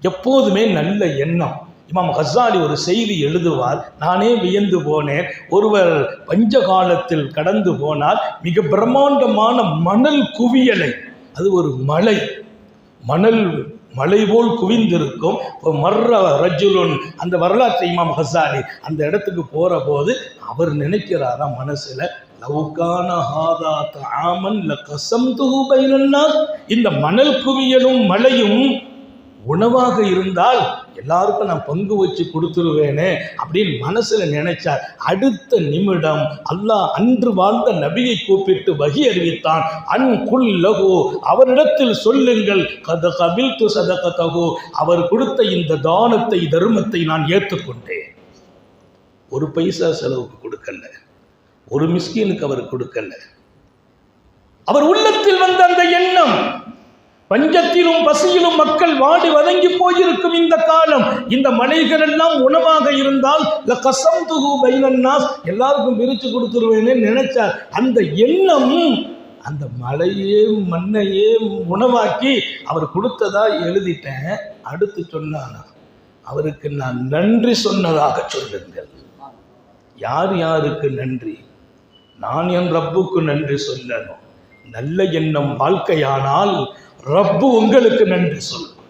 எப்போதுமே நல்ல எண்ணம். இமாம் கஸ்ஸாலி ஒரு செய்தி எழுதுவார், நானே வியந்து போனேன். ஒருவர் பஞ்ச காலத்தில் கடந்து போனால் மிக பிரம்மாண்டமான மணல் குவியலை, அது ஒரு மலை போல் குவிந்திருக்கும். மர்ர ரஜுலுன், அந்த வரலாற்றை இமாம் கஸ்ஸாலி அந்த இடத்துக்கு போற போது அவர் நினைக்கிறாரா மனசுல, லவ்கான ஹாதா தஆமன் லகஸம்துஹு பைனன்னாஸ், இந்த மணல் குவியலும் மலையும் உணவாக இருந்தால் எல்லாருக்கும் நான் பங்கு வச்சு கொடுத்துருவேனே அப்படின்னு மனசுல நினைச்சார். அடுத்த நிமிடம் அல்லாஹ் அன்று வாழ்ந்த நபியை கூப்பிட்டு வஹி அறிவித்தான், அன் குல்லஹு, அவரிடத்தில் சொல்லுங்கள், கத கபில்து சதகதஹு, அவர் கொடுத்த இந்த தானத்தை தர்மத்தை நான் ஏற்றுக்கொண்டேன். ஒரு பைசா செலவுக்கு கொடுக்கல, ஒரு மிஸ்கீனுக்கு அவர் கொடுக்கல. அவர் உள்ளத்தில் வந்த அந்த எண்ணம், பஞ்சத்திலும் பசியிலும் மக்கள் வாடி வதங்கி போயிருக்கும் இந்த காலம், இந்த மலைகள் எல்லாம் உணவாக இருந்தால் லகஸம்துஹு பைனன்னாஸ், எல்லாருக்கும் பிரித்து கொடுத்துருவேன்னு நினைச்சார். அந்த எண்ணம் அந்த மலையே மண்ணையே உணவாக்கி அவர் கொடுத்ததா எழுதிட்டேன். அடுத்து சொன்னானா, அவருக்கு நான் நன்றி சொன்னதாக சொல்லுங்கள். யார் யாருக்கு நன்றி? நான் என் ரப்புக்கு நன்றி சொல்லணும். நல்ல எண்ணம் வாழ்க்கையானால் ரப்பு உங்களுக்கு நன்றி சொல்லும்.